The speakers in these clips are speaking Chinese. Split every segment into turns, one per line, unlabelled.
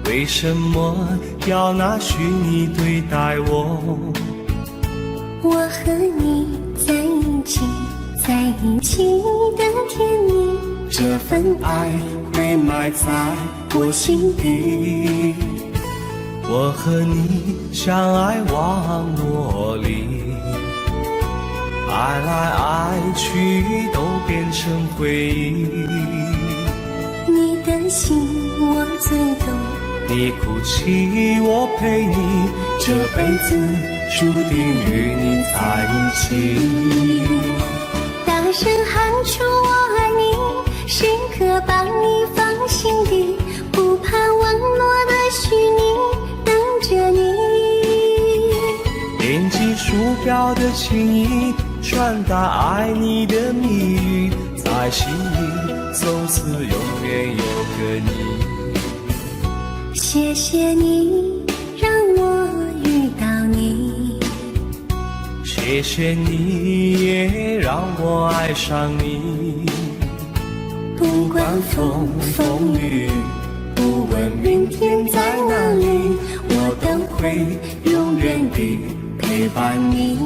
为什么要拿虚拟对待我？
我和你在一起，在一起的甜蜜，
这份爱会埋在我心底。我和你相爱网络里，爱来爱去都变成回忆。
你的心我最懂，
你哭泣我陪你，这辈子注定与你在一起。
大声喊出我爱你，时刻把你放心底，不怕网络的虚拟，等着你。
点击鼠标的情意，传达爱你的蜜语，在心里从此永远有个你。
谢谢你让我遇到你，
谢谢你也让我爱上你。不管风风雨，不问明天在哪里，我都会永远地陪伴你。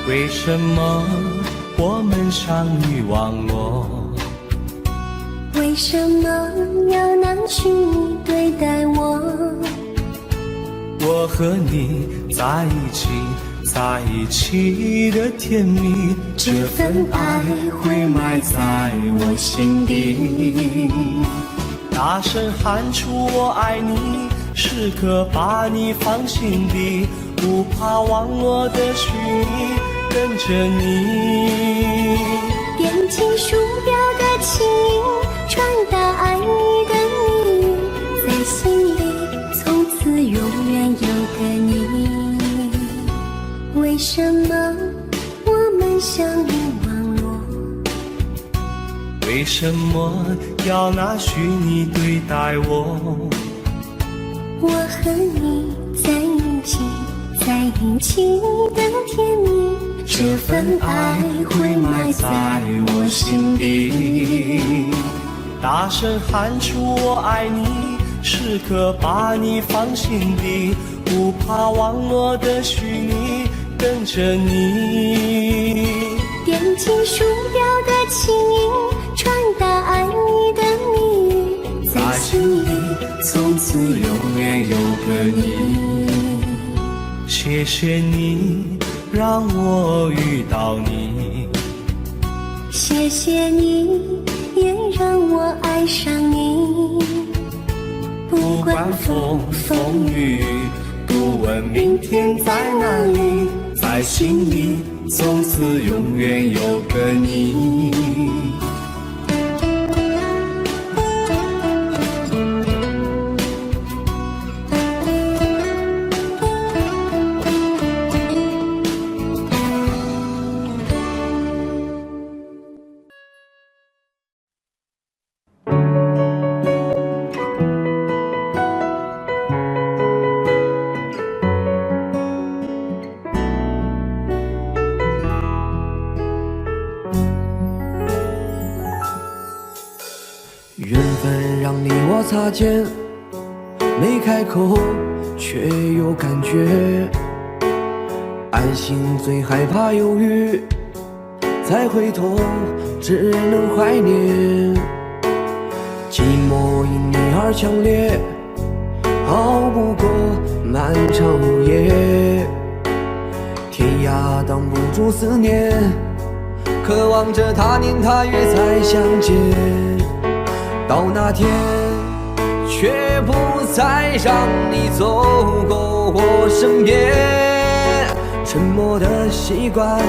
为什么我们相遇网络？
为什么要拿虚拟对待我？
我和你在一起，在一起的甜蜜，这份爱会埋在我心底。大声喊出我爱你，时刻把你放心底，不怕网络的虚拟，跟着你。
点击鼠标的情音，传达爱你的蜜语，在心里从此永远有个你。为什么我们相遇网络？
为什么要拿虚拟对待我？
我和你在一起，在一起的甜蜜，
这份爱会埋在我心底。大声喊出我爱你，时刻把你放心底，不怕网络的虚拟，跟着你。
点击鼠标的情音，传达爱你的蜜语，
在心里从此永远有个你。谢谢你让我遇到你，
谢谢你也让我爱上你。
不管风风雨，不问明天在哪里，在心里从此永远有个你。
缘分让你我擦肩，没开口却有感觉。爱情最害怕犹豫，再回头只能怀念。寂寞因你而强烈，熬不过漫长午夜。天涯挡不住思念，渴望着他年他月再相见。到那天，却不再让你走过我身边。沉默的习惯，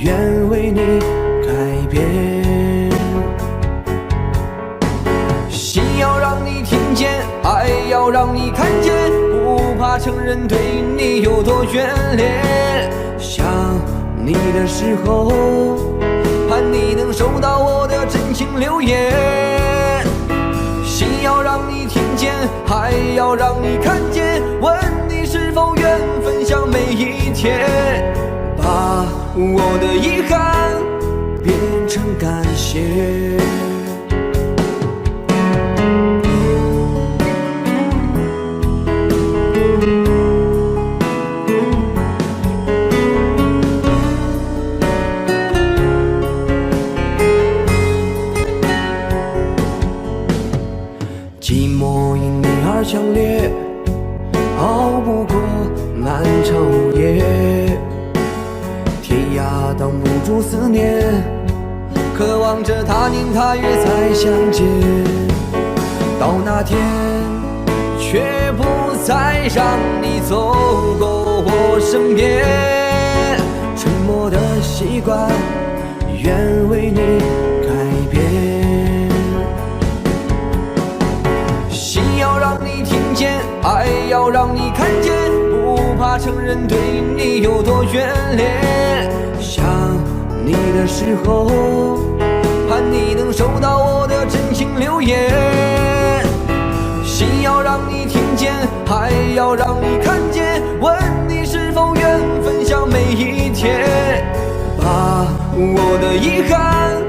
愿为你改变。心要让你听见，爱要让你看见，不怕承认对你有多眷恋。想你的时候，盼你能收到我的真情留言。心要让你听见，还要让你看见，问你是否愿分享每一天，把我的遗憾变成感谢。寂寞因你而强烈，熬不过漫长午夜，天涯挡不住思念，渴望着他年他月再相见。到那天，却不再让你走过我身边，沉默的习惯，愿为你改变。心要让你听见，爱要让你看见，不怕承认对你有多眷恋。想你的时候，盼你能收到我的真情留言。心要让你听见，还要让你看见，问你是否愿分享每一天，把我的遗憾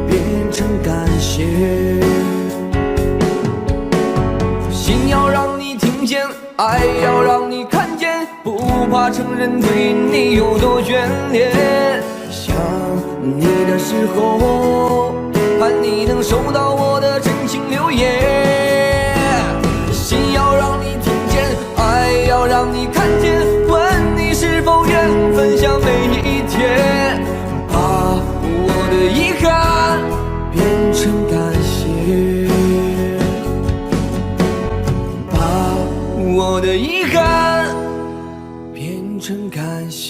变成感谢。心要让你听见，爱要让你看见，不怕承认对你有多眷恋。想你的时候，盼你能收到我的真情留言。心要让你听见，爱要让你看见，问你是否愿分享每一天，把我的遗憾变成感谢，把我的遗憾变成感谢。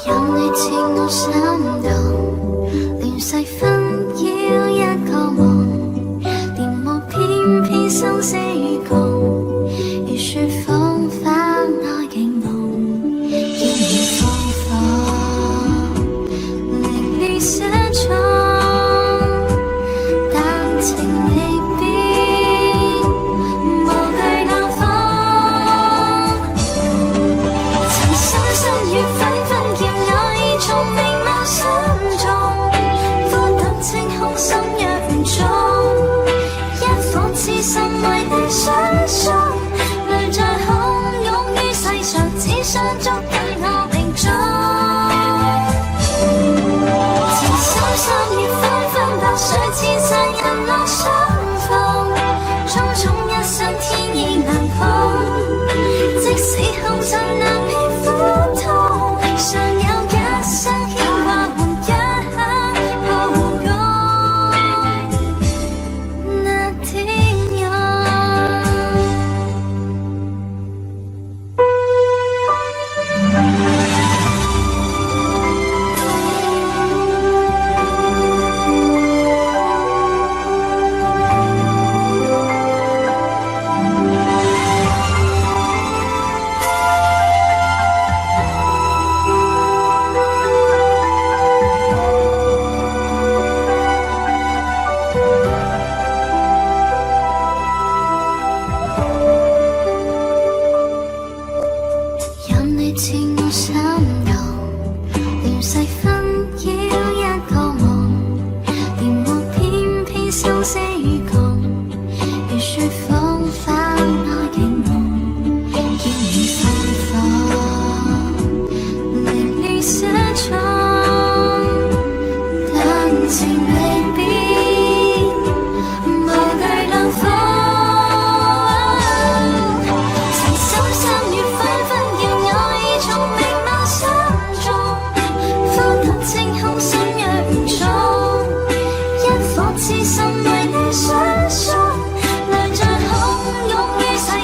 有你似我心動，亂世紛擾一個夢，連我偏偏生死共，如雪風花愛景夢，見你風火，令你寫錯，但情離別，無懼冷風，曾深深雨紛紛，叫我已從明眸心中。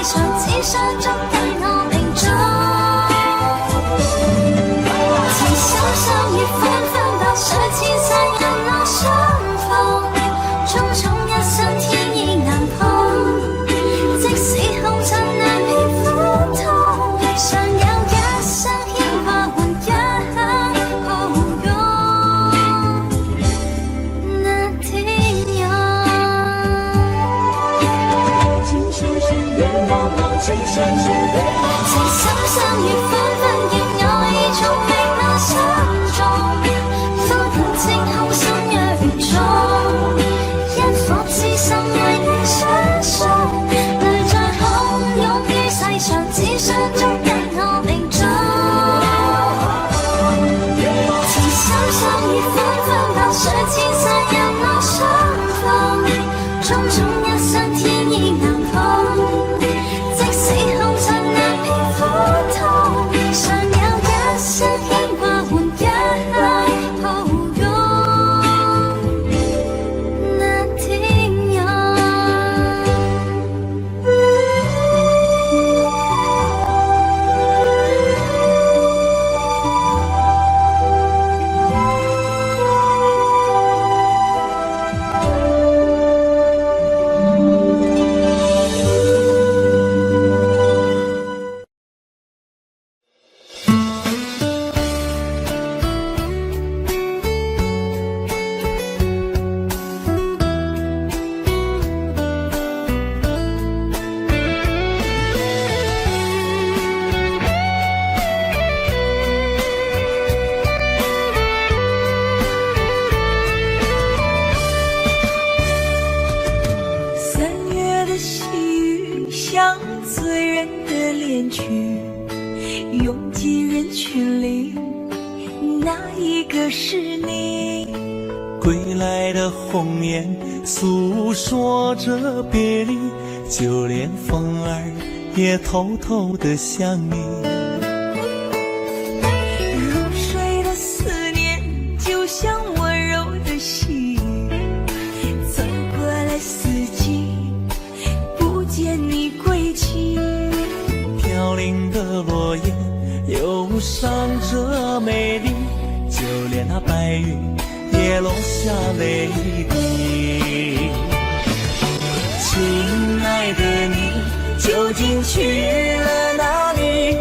上只想捉緊我命中。前手相遇紛紛白水，千世人我相逢，匆匆一生天意難碰。即使紅塵難免苦痛，尚有一生牽掛換一抱擁。那天有情深深月茫茫，情深深月茫茫，情深相遇紛紛見我已從命那心中，苦痛清空心若中，一顆痴心為你相送，淚在洶湧於世上，只想捉緊我命中。情深相遇紛紛白水，千世人我相逢，匆匆一生天意難碰。即使紅塵難免苦痛，尚有一生牽掛換一抱擁。那天有
3月的细雨像醉人的恋曲，拥挤人群里，哪一个是你？
归来的鸿雁诉说着别离，就连风儿也偷偷地想你。
入睡的思念就像温柔的细雨，走过了四季，不见你归期。
飘零的落叶忧伤着美丽，就连那白云也落下泪滴。亲爱的你究竟去了哪里？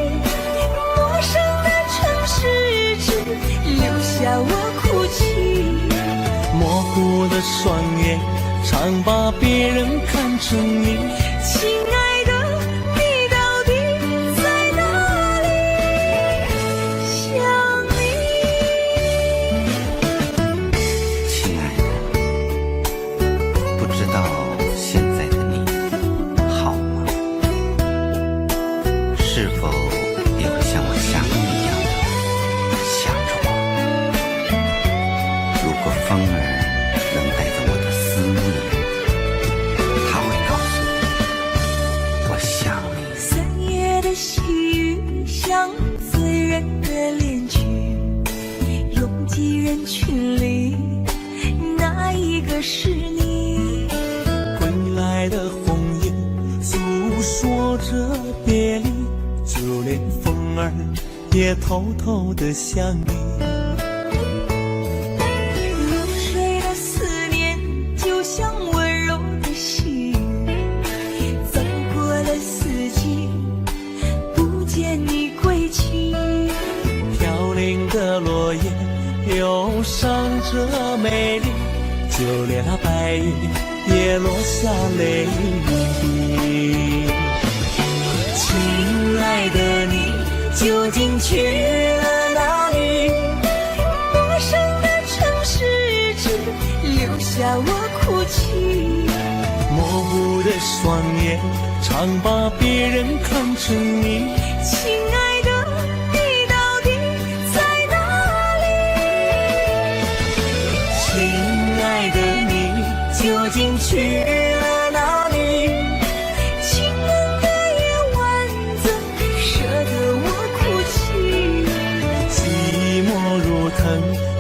陌生的城市只留下我哭泣。
模糊的双眼常把别人看成你。
亲爱的，你到底在哪里？想你。
亲爱的，不知道现在的你好吗？是否也会像我想你一样的想着我？如果风儿能带走我的思念，它会告诉我，我想你。
3月的细雨像醉人的恋曲，拥挤人群里，哪一个是你？
归来的鸿雁诉说着别离，就连风儿也偷偷地想你。
入睡的思念就像温柔的细雨，走过了四季，不见你归期。
飘零的落叶忧伤着美丽，就连那白云也落下泪滴。亲爱的你究竟去了哪里？
陌生的城市只留下我哭泣。
模糊的双眼常把别人看成你。
亲爱的，你到底在哪里？
亲爱的你究竟去了哪里？
清冷的夜晚怎舍得我哭泣？
寂寞如藤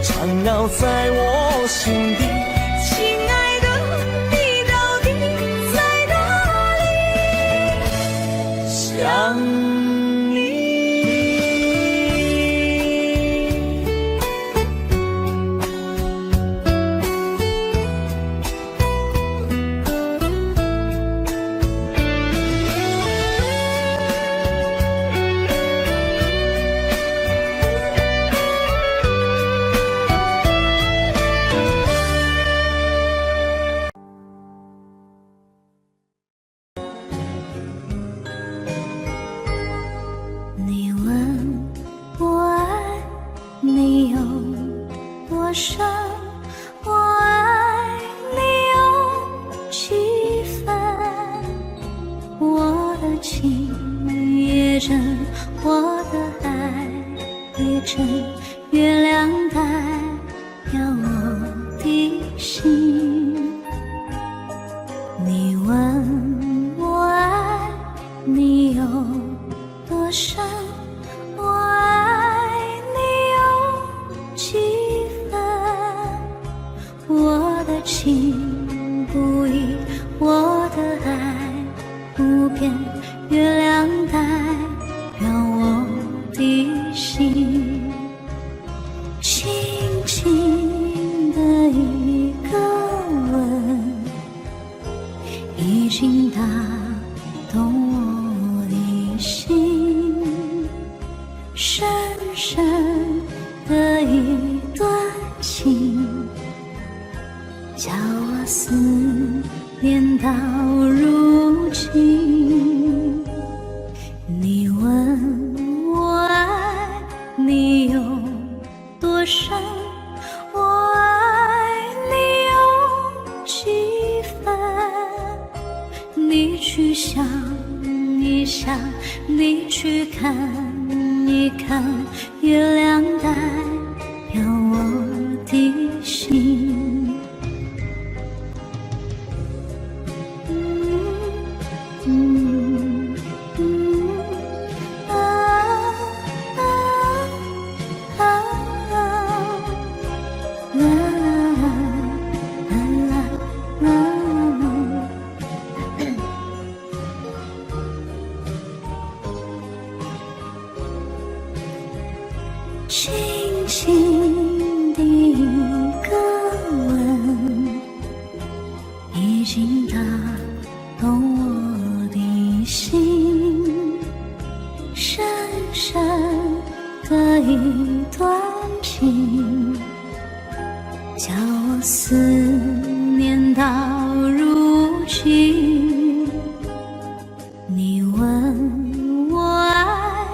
缠绕在我心底。
亲爱的，你到底在哪里？
想你。
你问我爱你有多深，我爱你有几分，我的情也真，我的爱也真，月亮代表我的心。你问我爱你有多深，我爱你有几分，我的情不移，我的爱不变，月亮代表我的心。轻轻的一个吻，已经打动我的心，深深的一段情，叫我思念到如今。你问我爱你有多深，我爱你有几分，你去想一想，你去看一看，月亮代表我的心。轻轻的一个吻，已经打动我的心，深深的一段情，叫我思念到如今。你问我爱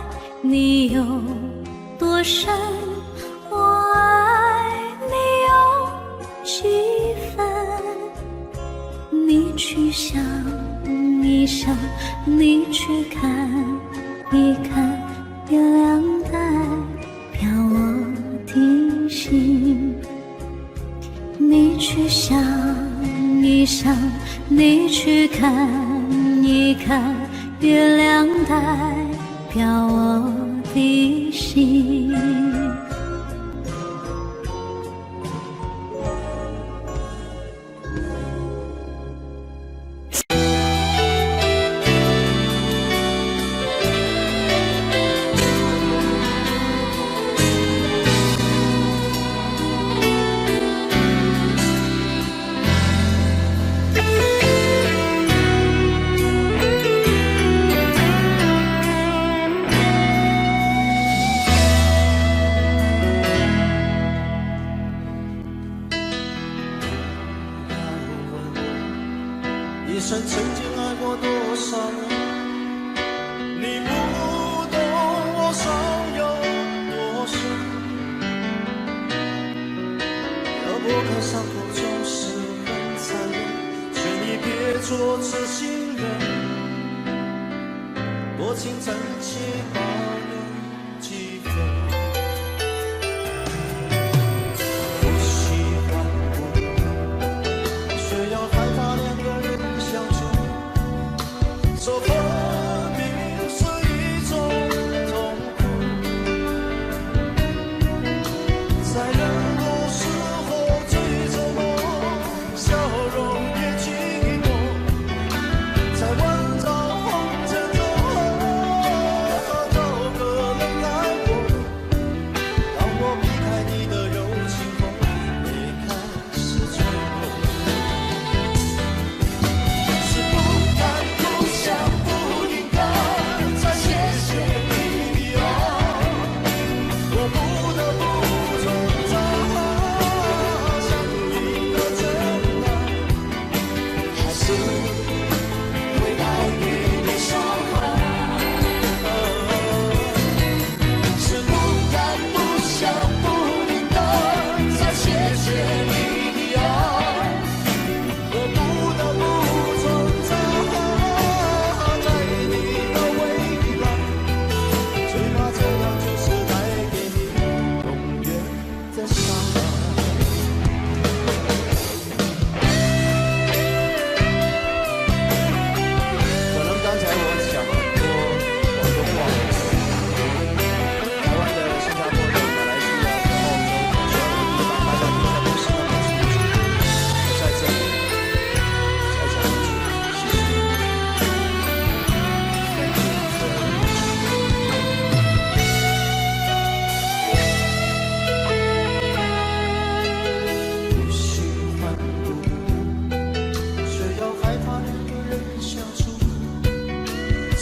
你有多深，我爱你有几分，你去想一想，你去看一看，月亮代表我的心。你去想一想，你去看一看，月亮代表我的心。
一生曾经爱过多少人，你不懂我伤有多深。要拨开伤口总是很残忍，劝你别做痴心人，多情真切把人几分。不喜欢我，却要害怕两个人相处，说分明是一种痛苦，在人多时候最折磨，笑容也寂寞，在万丈红尘中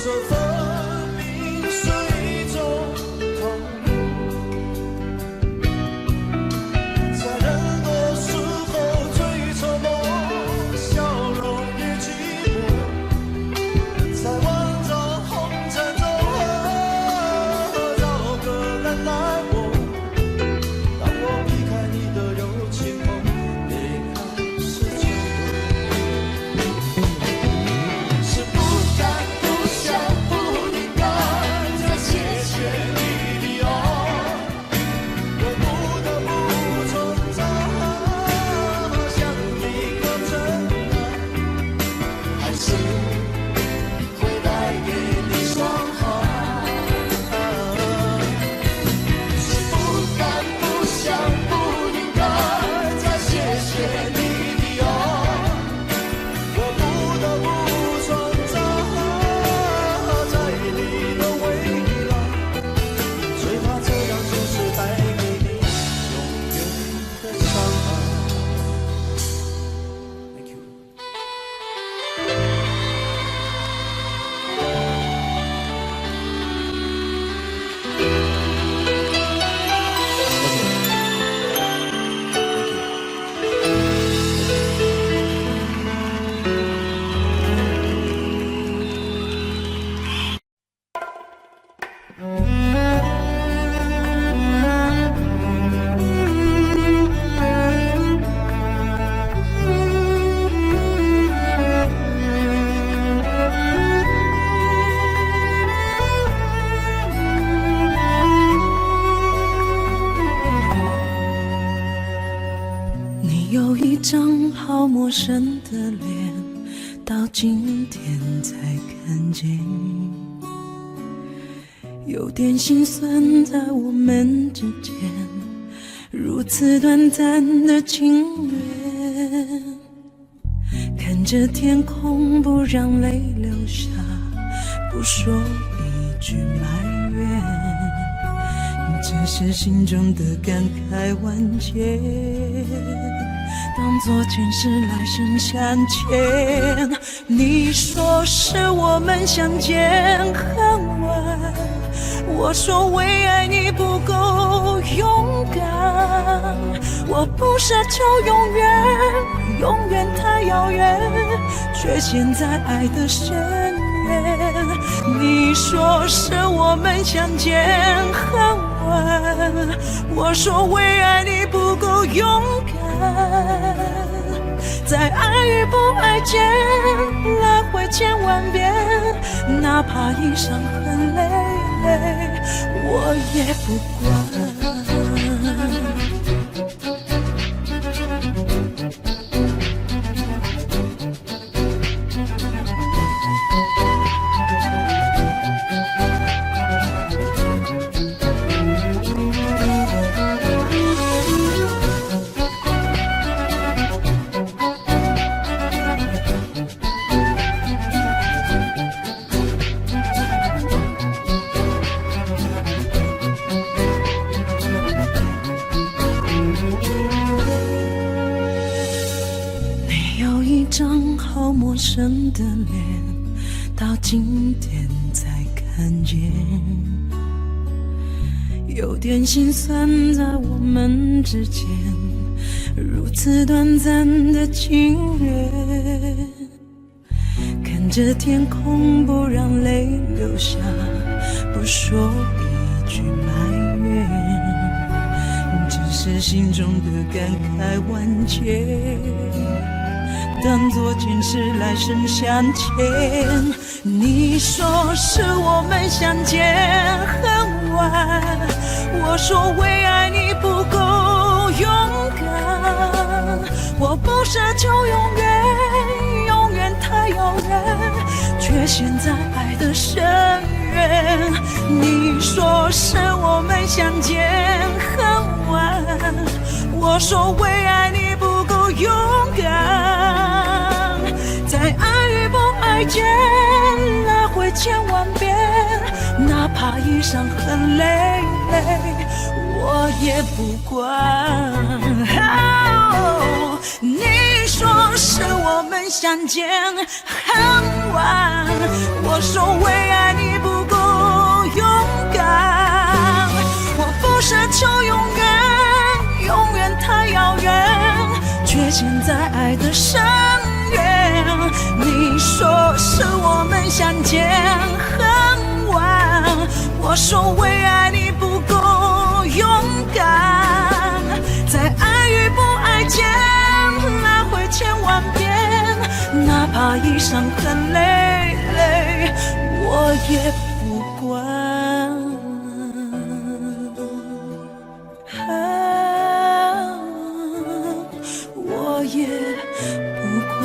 这分明是一种痛苦，在很多时候最沉默，笑容也寂寞，在万丈红尘中找个人爱我。当我离开你的柔情梦，也开始沉沦，是不敢不想不应该再谢谢你的爱，我不得不存在，像一个真爱，还是会带给你伤害，是不敢不想不应该再谢谢你的爱，我不得不存在，在你的未来，最怕这样就是带给你永远的伤害。Thank you。
你有一张好陌生的脸，到今天才看见，有点心酸在我们之间，如此短暂的情缘，看着天空不让泪流下，不说一句埋怨，只是心中的感慨万千，当作前世来生相欠。你说是我们相见恨晚，我说为爱你不够勇敢，我不奢求永远，永远太遥远，却陷在爱的深渊。你说是我们相见恨晚，我说为爱你不够勇敢，在爱与不爱间来回千万遍，哪怕已伤痕累累，我也不管。好陌生的脸，到今天才看见，有点心酸在我们之间，如此短暂的情缘，看着天空不让泪流下，不说一句埋怨，只是心中的感慨万千，当作前世来生相欠。你说是我们相见恨晚，我说为爱你不够勇敢，我不奢求永远，永远太遥远，却陷在爱的深渊。你说是我们相见恨晚，我说为爱你不够勇敢，在爱与不爱间来回千万遍，哪怕已伤痕累累，我也不管。你说是我们相见恨晚，我说为爱的深渊。你说是我们相见恨晚，我说为爱你不够勇敢，在爱与不爱间来回千万遍，哪怕一伤痕累累，我也不管。我也不管。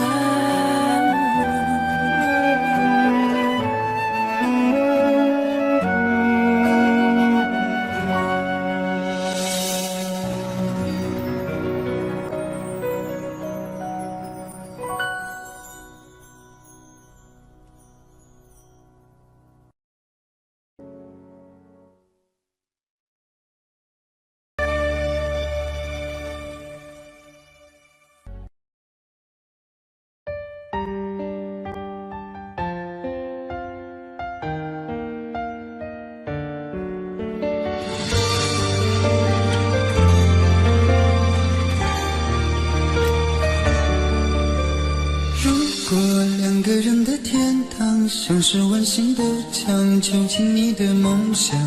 像是温馨的墙，囚禁你的梦想。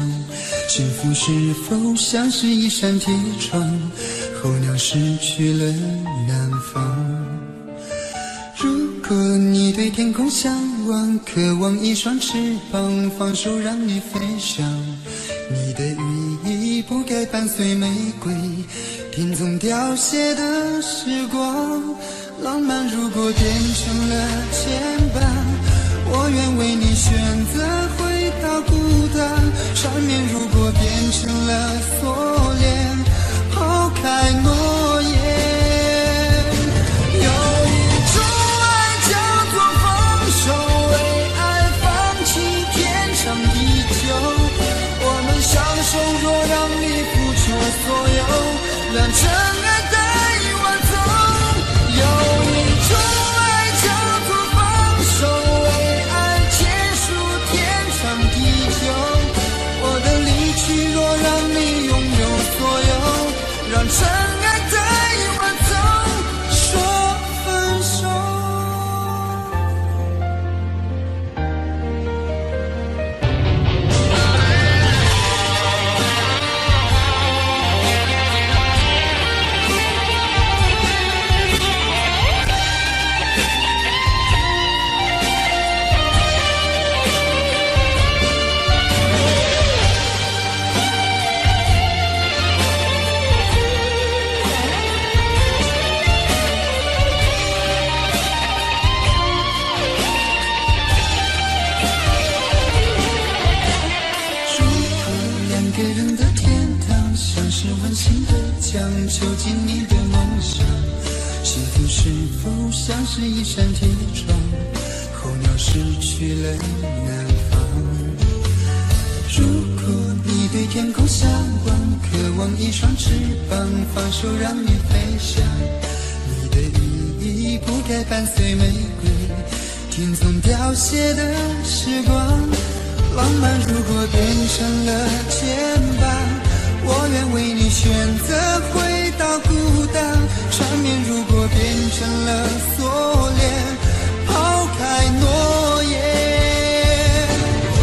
幸福是否像是一扇铁窗，候鸟失去了南方。如果你对天空向往，渴望一双翅膀，放手让你飞翔。你的羽翼不该伴随玫瑰，听从凋谢的时光。浪漫如果变成了牵绊，我愿为你选择回到孤单。缠绵如果变成了锁链，抛开诺言。有一种爱叫做放手，为爱放弃天长地久。我们相守，若让你付出所有，让真爱带我走。有一种爱叫做放手，为爱结束天长地久。我的离去若让你拥有所有，让真爱带我走，说分手。囚禁你的梦想，幸福是否像是一扇铁窗，候鸟失去了南方。如果你对天空向往，渴望一双翅膀，放手让你飞翔。你的羽翼不该伴随玫瑰，听从凋谢的时光。浪漫如果变成了牵绊，我愿为你选择回到孤单。缠绵如果变成了锁链，抛开诺言。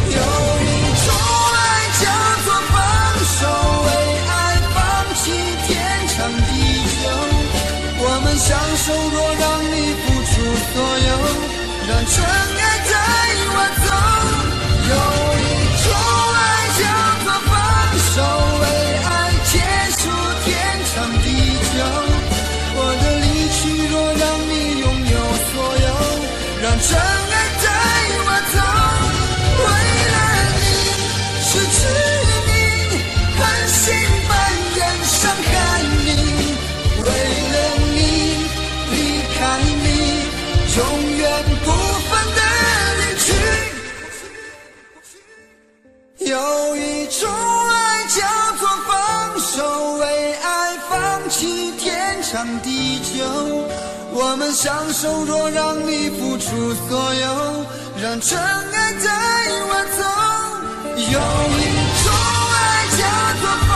有一种爱叫做放手，为爱放弃天长地久。我们相守，若让你付出所有，让真爱带我走。有一种爱叫做放手，为爱结束天长地久。我的离去若让你拥有所有，让真爱带我走。为了你失去你，狠心扮演伤害你。为了你离开你，永远不分的离去。有一种爱叫做放手，为爱放弃天长地久。我们相守，若让你付出所有，让真爱带我走。有一种爱叫做放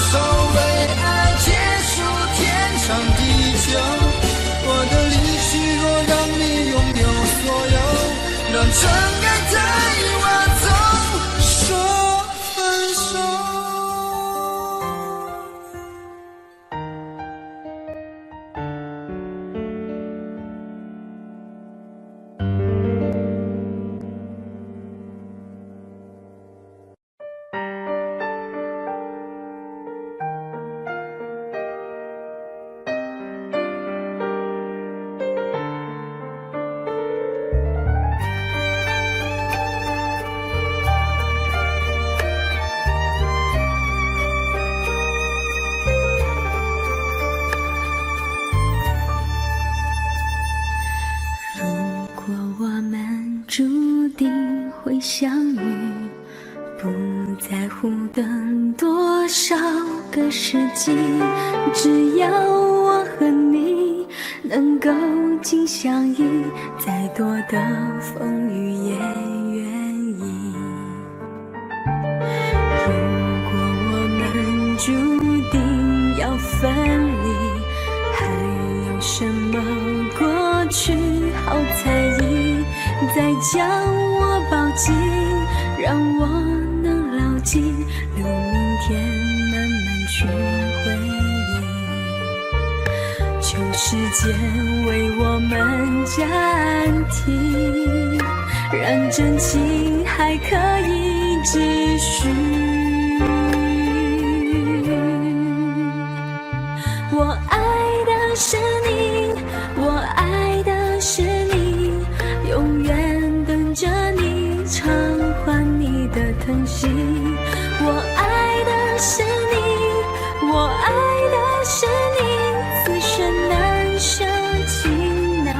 手，为爱结束天长地久。我的离
相遇，不在乎等多少个世纪，只要我和你能够紧相依，再多的风雨也愿意。如果我们注定要分离，还有什么过去好在意？再将我抱紧，让我能牢记，留明天慢慢去回忆。求时间为我们暂停，让真情还可以继续。我爱的是你，我爱的是你，永远等着你偿还你的疼惜。我爱的是你，我爱的是你，此生难舍情难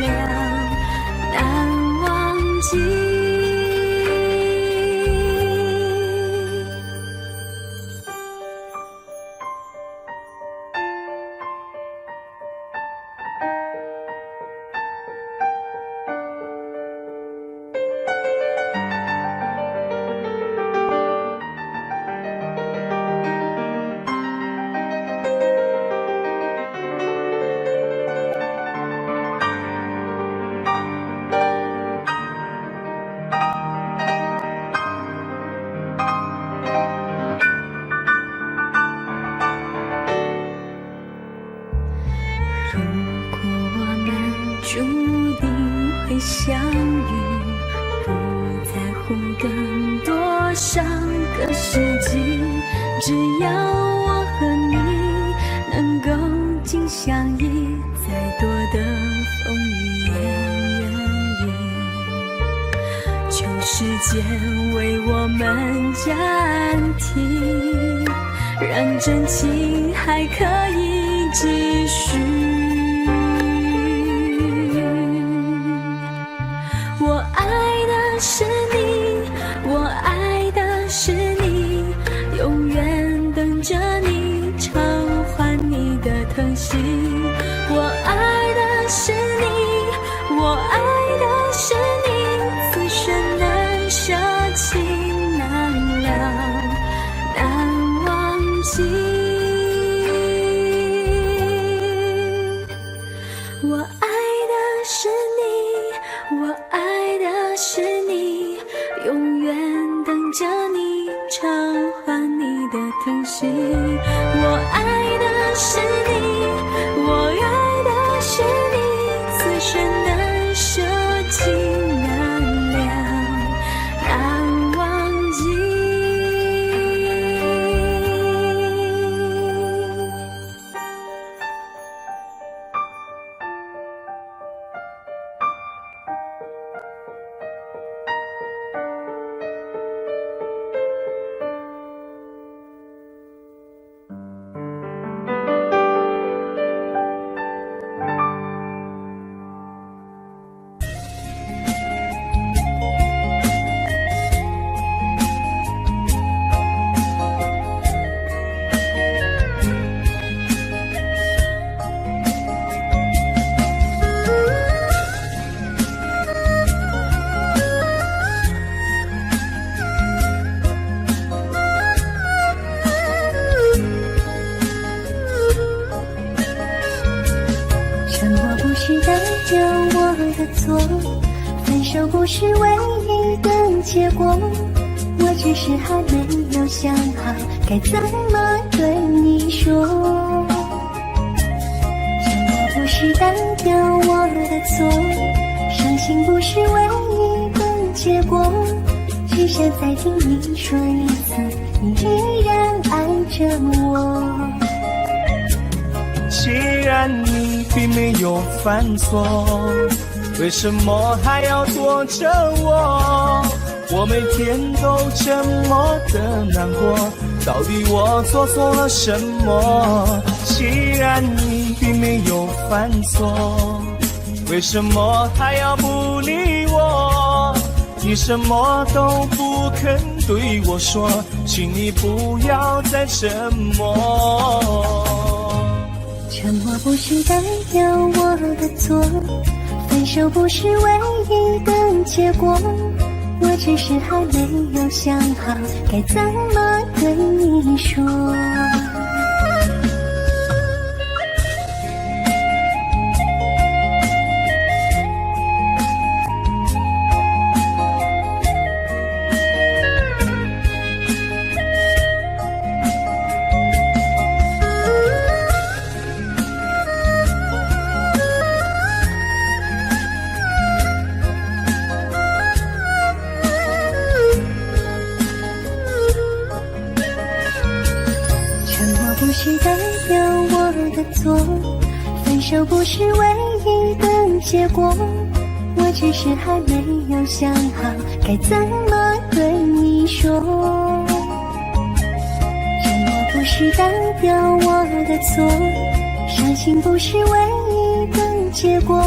了，难忘记。注定会相遇，不在乎等多少个世纪，只要我和你能够紧相依，再多的风雨也愿意。求时间为我们暂停，让真情还可以继续。我爱的是你，我爱的是你，永远等着你偿还你的疼惜。我爱的是你，我爱的是你，此生难舍情难了，难忘记。我爱的是你，我爱的是你，永远等着你偿还你的疼惜。我爱的是你，我爱的是你，此生难舍情难了，难忘记。沉默不是代表我的错，分手不是唯一的结果，我只是还没有想好该怎么对你说。沉默不是代表我的错，伤心不是唯一的结果，只想再听你说一次，你依然爱着我。
既然你并没有犯错，为什么还要躲着我？我每天都这么的难过，到底我做错了什么？既然你并没有犯错，为什么还要不理我？你什么都不肯对我说，请你不要再沉默。
沉默不是代表我的错，分手不是唯一的结果，我只是还没有想好该怎么对你说。不是代表我的错，分手不是唯一的结果，我只是还没有想好该怎么对你说。沉默不是代表我的错，伤心不是唯一的结果，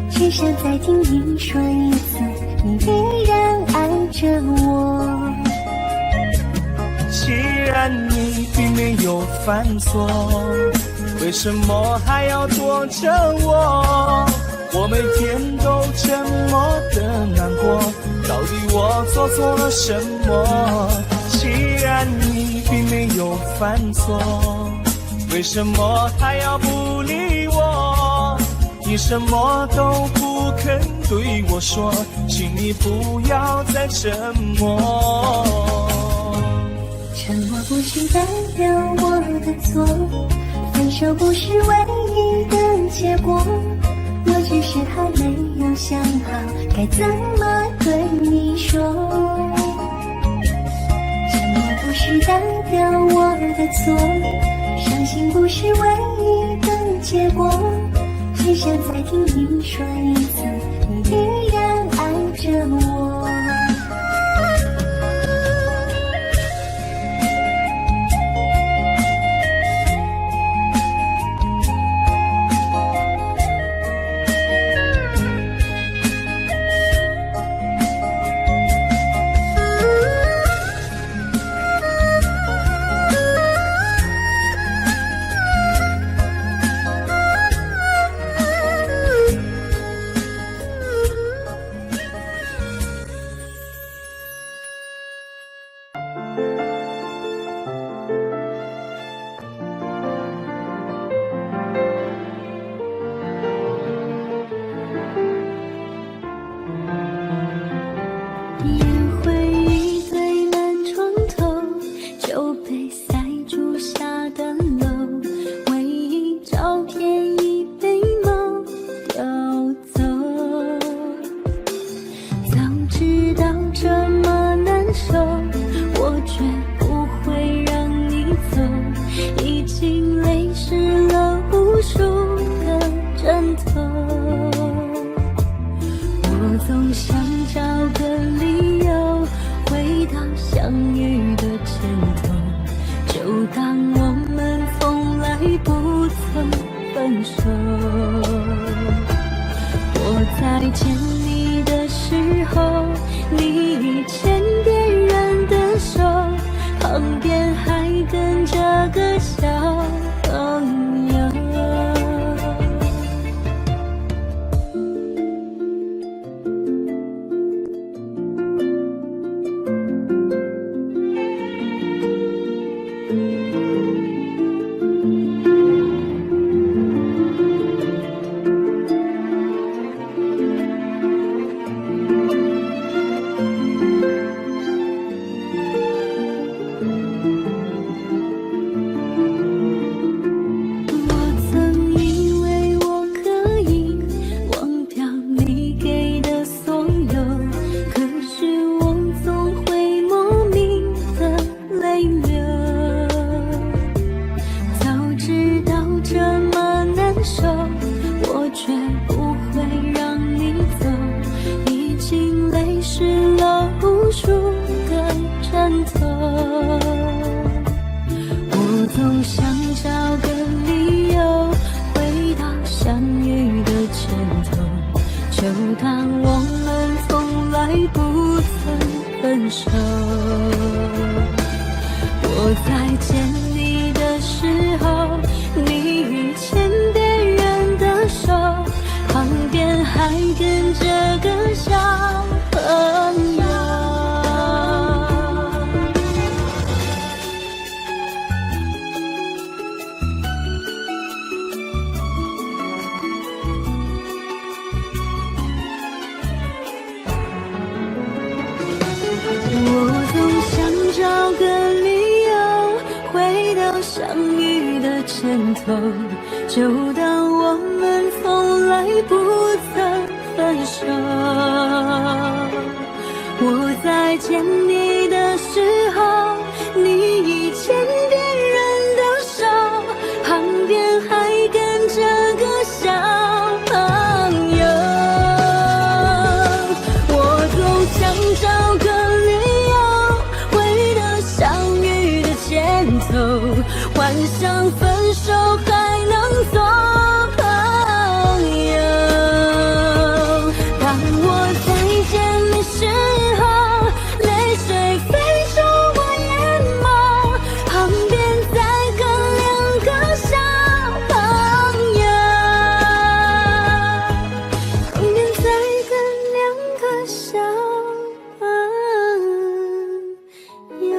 只想再听你说一次，你依然爱着我。
既然你并没有犯错，为什么还要躲着我？我每天都这么的难过，到底我做错了什么？既然你并没有犯错，为什么还要不理我？你什么都不肯对我说，请你不要再沉默。
沉默不是代表我的错，分手不是唯一的结果，我只是还没有想好该怎么对你说。沉默不是代表我的错，伤心不是唯一的结果，只想再听你说一次，你依然爱着我。就当我们从来不分手。我在见你的时候，你已牵别人的手，旁边还跟着个小朋友。我总想找个理由回到相遇的前头，就当我们从来不曾分手。我在见你的时候，你已牵别人的手，旁边还跟着个小朋友。我总想找个幻想分手还能做朋友。当我再见你时候，泪水飞出我眼眸，旁边再跟两个小朋友，旁边再跟两个小朋友。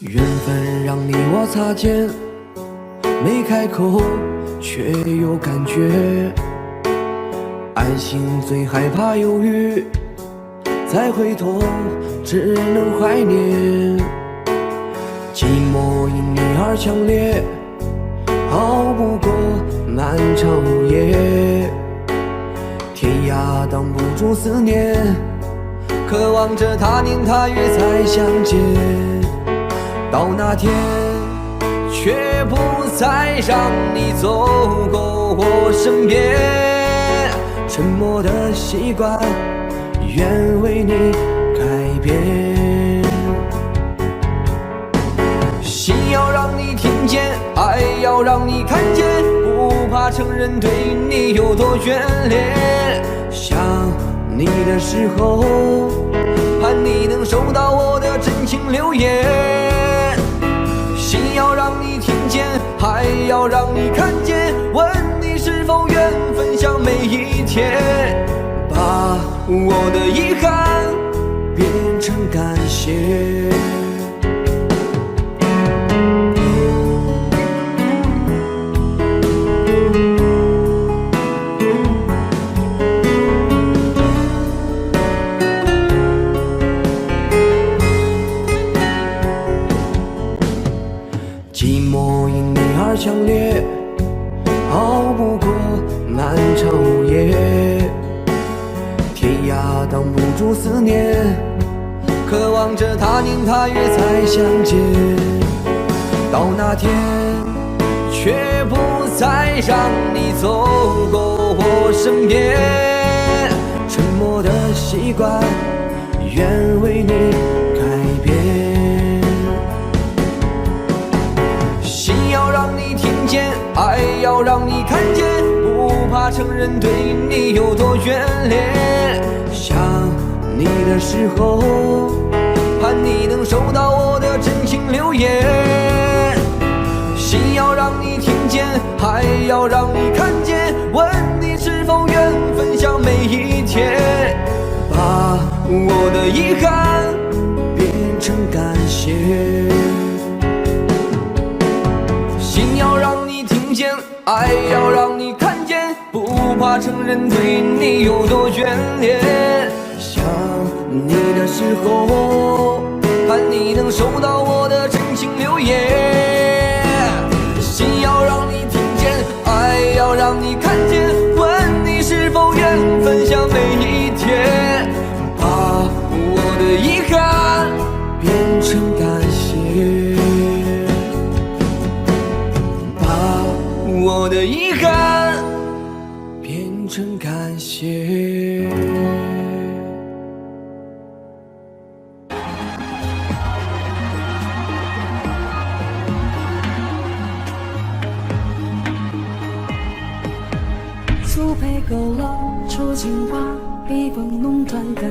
缘分让你我擦肩，没开口却有感觉。爱情最害怕犹豫，再回头只能怀念。寂寞因你而强烈，熬不过漫长午夜。天涯挡不住思念，渴望着他年他月再相见。到那天，却不再让你走过我身边。沉默的习惯，愿为你改变。心要让你听见，爱要让你看见，不怕承认对你有多眷恋。想你的时候，盼你能收到我的真情留言。心要让你听见，还要让你看见，问你是否愿分享每一天，把我的遗憾变成感谢。寂寞因你而强烈，熬不过漫长午夜。天涯挡不住思念，渴望着他年他月再相见。到那天，却不再让你走过我身边。沉默的习惯，愿为你改变。心要让你听见，爱要让你看见，不怕承认对你有多眷恋。想你的时候，盼你能收到我的真情留言。心要让你听见，还要让你看见，问你是否愿分享每一天，把我的遗憾变成感谢。心要让你听见，爱要让你看见，不怕承认对你有多眷恋。想你的时候，盼你能收到我的真情留言。心要让你看见，问你是否愿分享每一天，把我的遗憾变成感谢，把我的遗憾变成感谢。
苏培勾勒出情花，笔锋浓转感，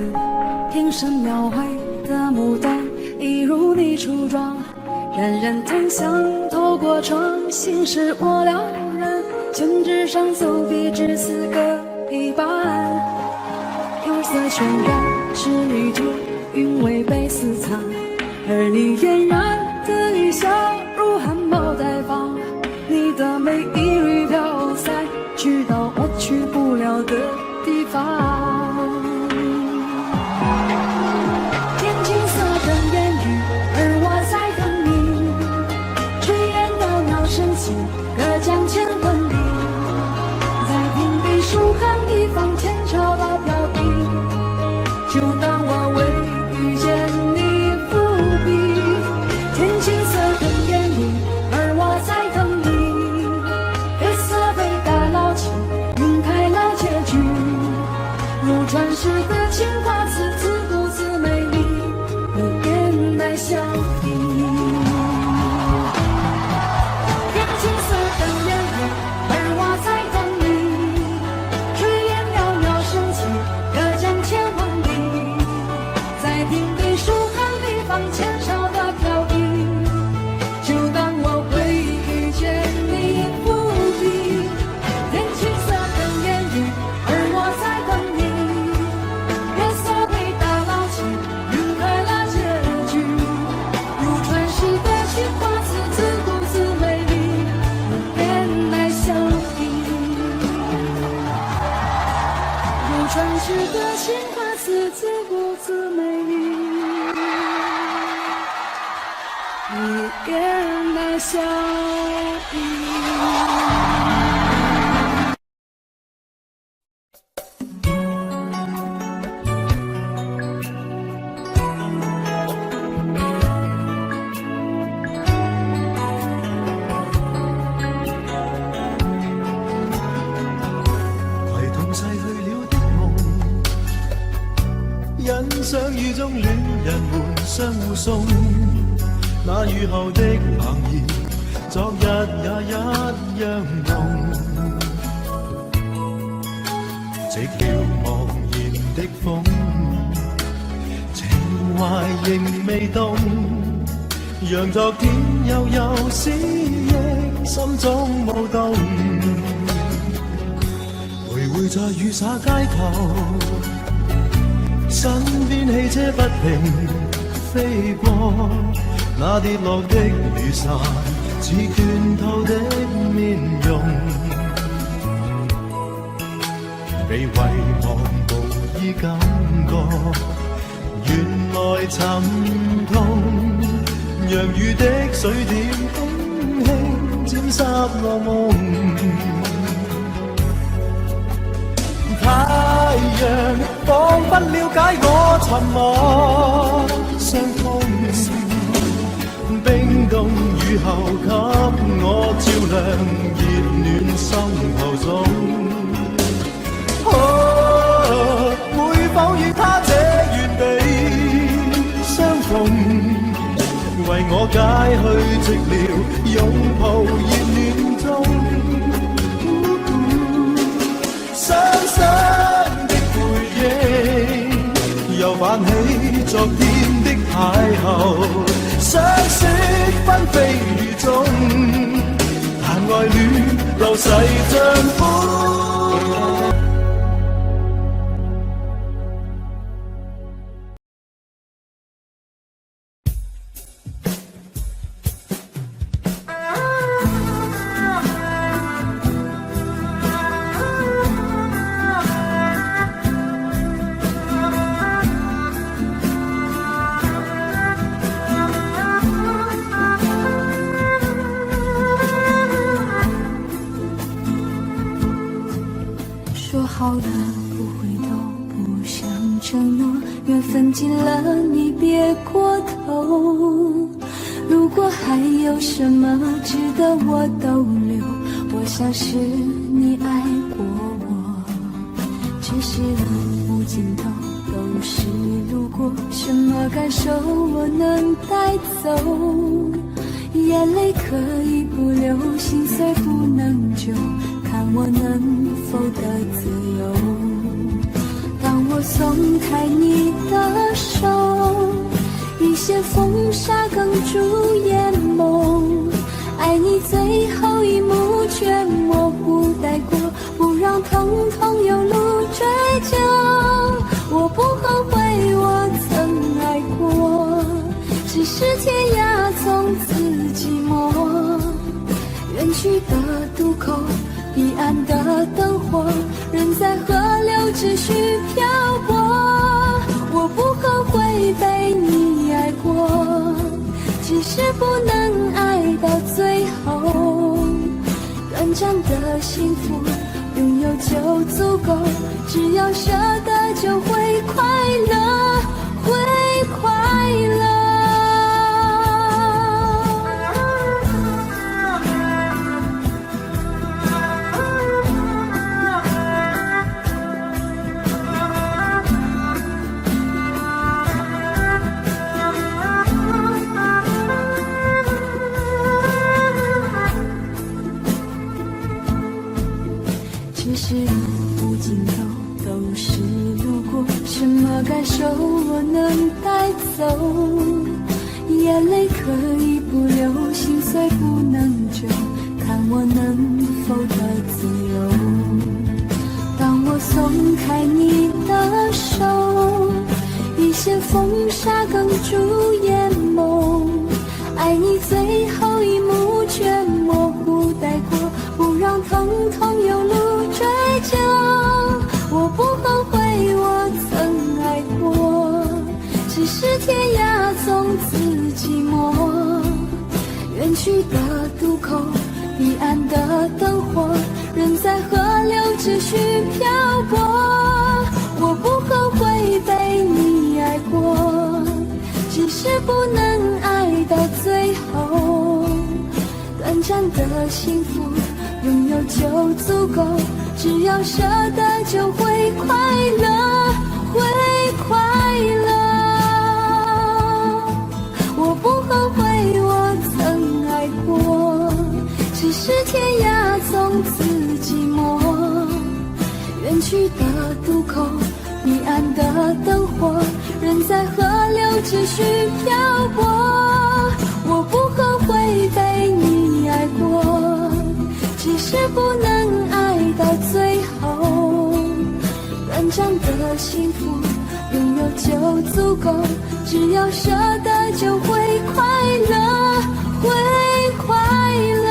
庭审描绘的牡丹，一如你初妆。冉冉檀香透过窗，心事我了然。宣纸上搜笔至四个一半，釉色渲染是一句韵味被私藏，而你嫣然的一笑如含苞待放，你的美一缕飘散，去到我去不了的地方。天青色等烟雨，而我在等你。炊烟袅袅升起，隔江千万里。在平地书汉一方，天桥的飘逸。就当我为遇见你伏笔。天青色等烟雨，而我在等你。月色被打捞起，晕开了结局。如传世的情话，字字不字美丽，无边来相依。天青色等烟雨，而我在等你。炊烟袅袅升起，隔江千万里。在平地书汉地方，千朝的飘逸。就当我会遇见你伏笔。天青色等烟雨，而我在等你。月色被打捞起，晕开了结局。如传世的情话，字字不字美丽，无边来相依。如传世的情话，字字不字美丽，无边来相依。
攜同逝去了的夢，欣賞雨中戀人們相互送，那雨後的猛熱，昨日也一樣濃。寂寥茫然的風，情懷仍未動，讓昨天悠悠思憶心中舞動。徘徊在雨灑街頭，身邊汽車不停飛過，那跌落的雨傘似倦透的面容，被遺忘無意感覺，原來沉痛，讓雨的水點輕輕沾濕我夢。太陽彷彿了解我沉默傷痛，冰凍雨後給我照亮熱暖心頭中。會否與他這原地相逢，為我解去寂寥，擁抱熱暖中。傷心的回憶，又泛起昨天的邂逅，相識紛飛雨中，但愛戀流逝像風。
好了，不回头，不想承诺，缘分尽了，你别过头。如果还有什么值得我逗留，我想是你爱过我。只是路无尽头，都是路过，什么感受我能带走？眼泪可以不流，心碎不能救，看我能否得自由。当我松开你的手，一些风沙哽住眼眸，爱你最后一幕却模糊带过，不让疼痛有路追究。我不后悔我曾爱过，只是天涯从此寂寞。远去的渡口，彼岸的灯火，人在河流只需漂泊。我不后悔被你爱过，只是不能爱到最后。短暂的幸福拥有就足够，只要舍得就会快乐，会快乐。只是路无尽头，都是路过，什么感受我能带走？眼泪可以不流，心碎不能救，看我能否得自由。当我松开你的手，一些风沙哽住眼眸，爱你最后一幕却模糊带过，不让疼痛有路追究。我不后悔我曾爱过，只是天涯从此寂寞。远去的渡口，彼岸的灯火，人在河流只需漂泊。我不后悔被你爱过，只是不能爱到最后。短暂的幸福拥有就足够，只要舍得就会快乐，会快乐。我不后悔我曾爱过，只是天涯从此寂寞。远去的渡口，彼岸的灯火，人在河流只需漂泊。我不后悔被你爱过，只是不能爱到最后。短暂的幸福拥有就足够，只要舍得就会快乐，会快乐。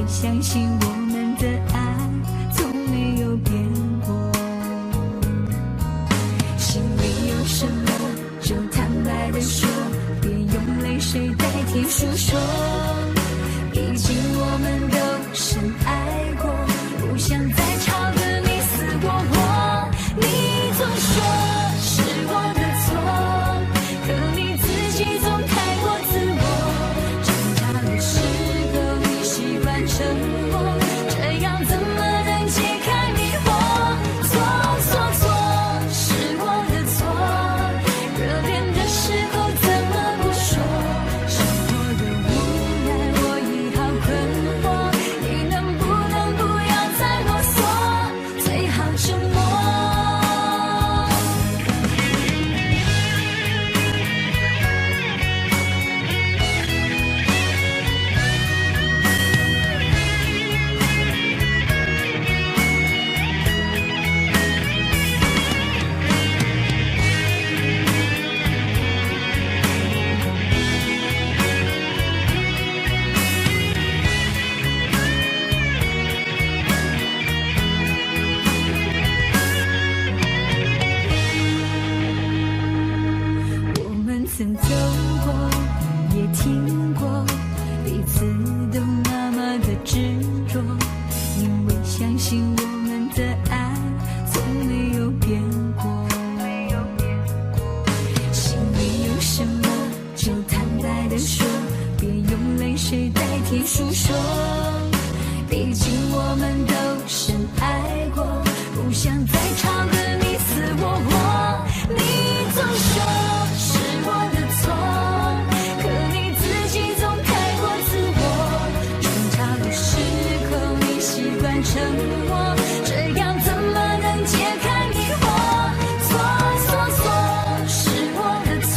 相信我们的沉默，这样怎么能解开迷惑？错错错，是我的错，热恋的时候怎么不说？是我的无奈，我已好困惑，你能不能不要再啰嗦，最好沉默。我们曾走过，也听过，彼此都那么的执着，因为相信我们的爱从没有变过。心里有什么就坦白地说，别用泪水代替诉说。毕竟我们都深爱过，不想再吵个你死我活。你总说是我的错，可你自己总太过自我。争吵的时候你习惯沉默，这样怎么能解开迷惑？错错错，是我的错，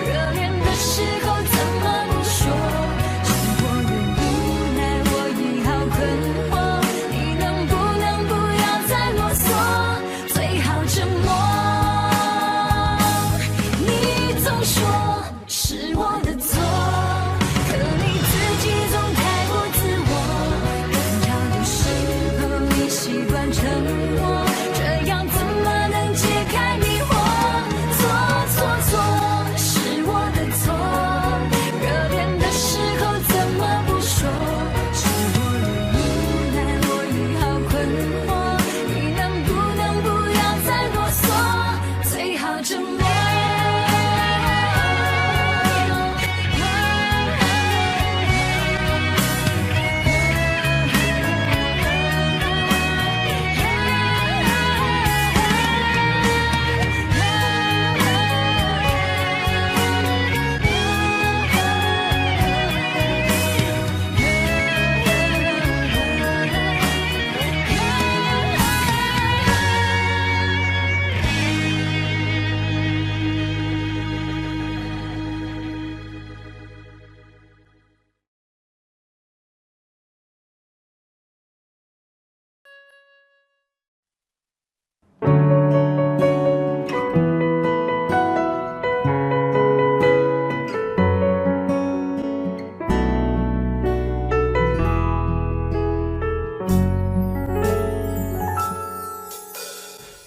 热恋的时候怎么不说？是我的无奈，我已好困惑，你能不能不要再啰嗦，最好沉默。你总说是我的错，可你自己总太过自我。争吵的时候你习惯沉默，这样怎么能解开迷惑？错错错，是我的错，热恋的时候怎么不说？是我的无奈，我已好困惑，你能不能不要再啰嗦，最好沉默。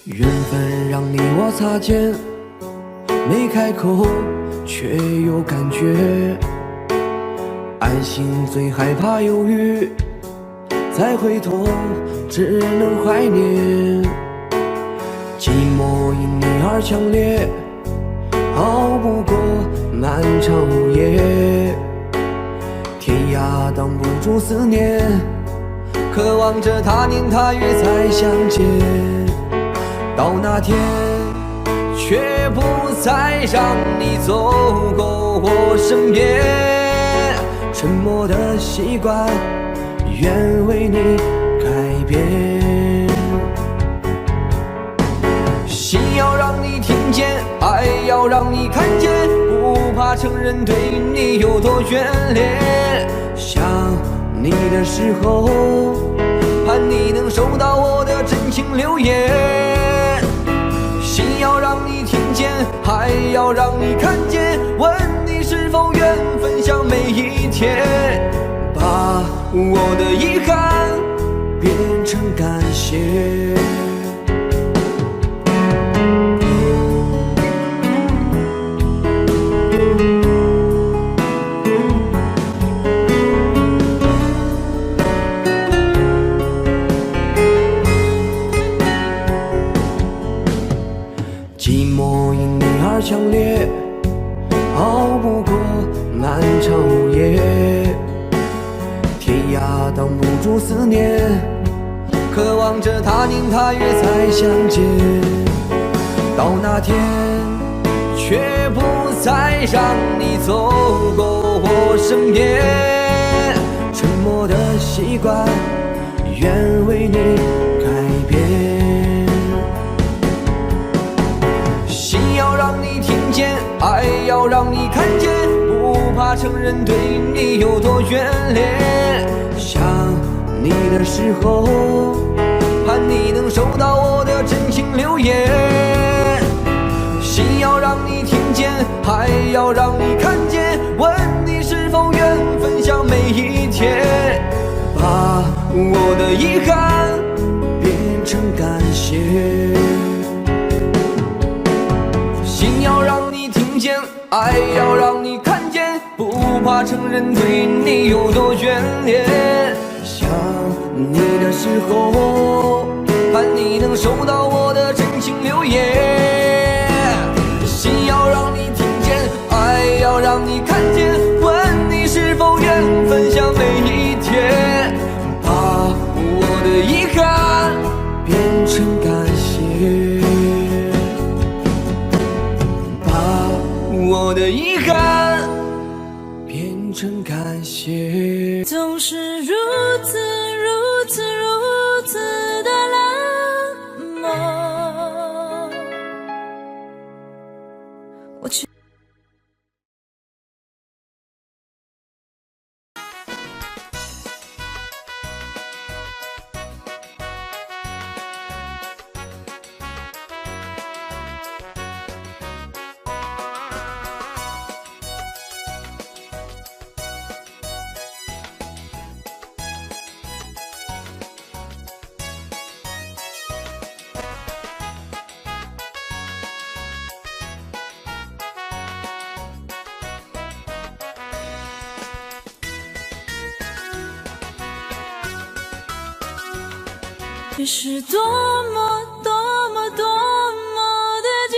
缘分让你我擦肩，没开口却有感觉。爱情最害怕犹豫，再回头只能怀念。寂寞因你而强烈，熬不过漫长午夜。天涯挡不住思念，渴望着他年他月再相见。到那天，却不再让你走过我身边。沉默的习惯，愿为你改变。心要让你听见，爱要让你看见，不怕承认对你有多眷恋。想你的时候，盼你能收到我的真情留言。心要让你听见，还要让你看见，问你是否愿分享每一天，把我的遗憾变成感谢。寂寞因你而强烈，熬不过漫长午夜。天涯怕挡不住思念，渴望着他年他月再相见。到那天，却不再让你走过我身边，沉默的习惯，愿为你改变。心要让你听见，爱要让你看见，不怕承认对你有多眷恋。想你的时候，盼你能收到我的真情留言。心要让你听见，爱要让你看见，问你是否愿分享每一天，把我的遗憾变成感谢。心要让你听见，爱要让你看见，不怕承认对你有多眷恋。想你的时候，盼你能收到我的真情留言。心要让你听见，爱要让你看见，问你是否愿分享每一天，把我的遗憾变成感谢，把我的遗憾变成感谢。
总是如此如此如此的冷漠，我却是多么多么多么的寂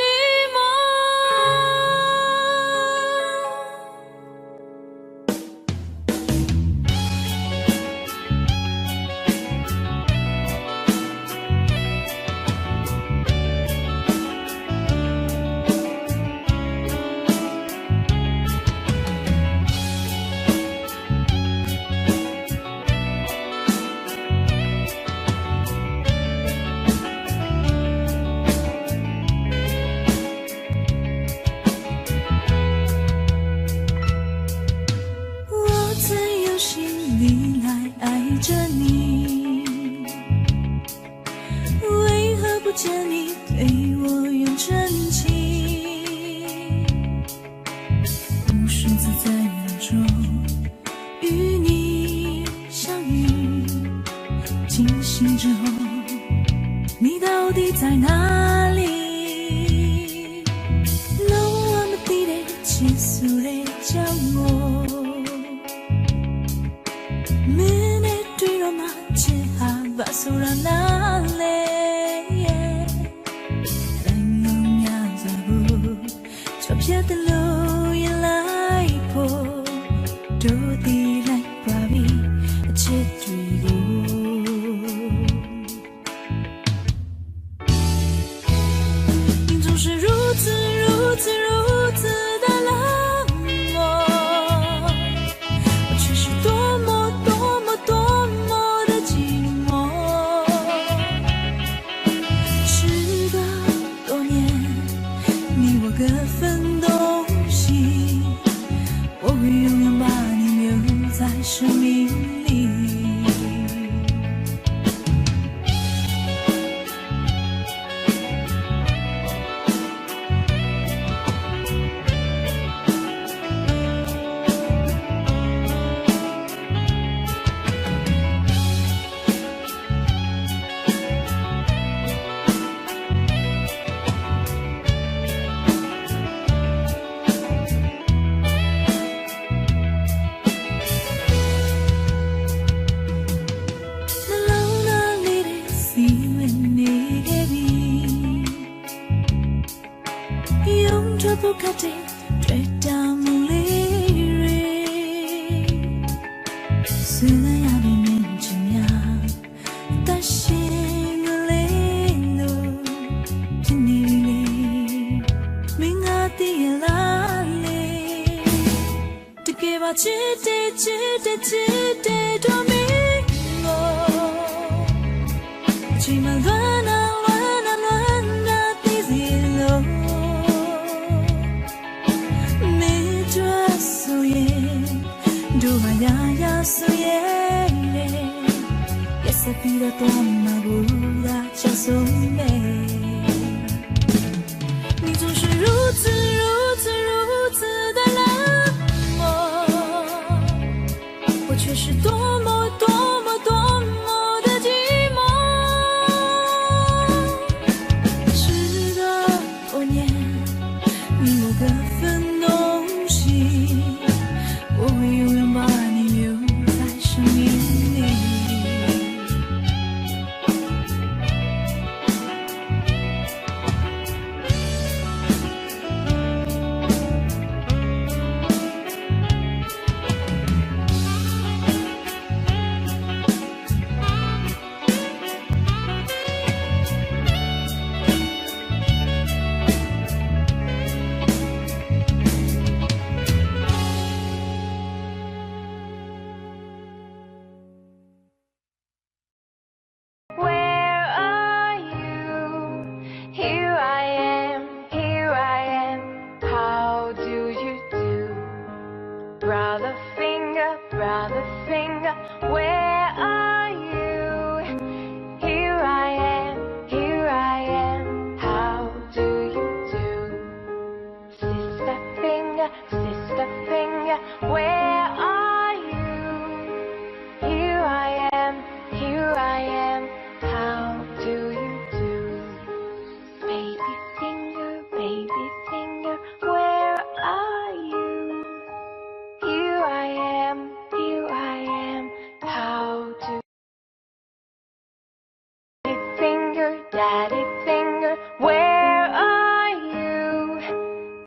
虽然要避免只得躲避我，去嘛乱的地路，没着素颜，都嘛呀素颜，也是比较多嘛不啦叫素美，你总是如此的冷漠，我却是多么的寂寞。时隔多年，你某个分东西，我会永远把你留在生命里。
Where are you? Here I am. How do you do? Brother finger, where are you? Here I am. How do you do? Sister finger, where are you? Here I am. How do you do? Baby finger, where are you? Here I am. How do you finger, daddy finger, where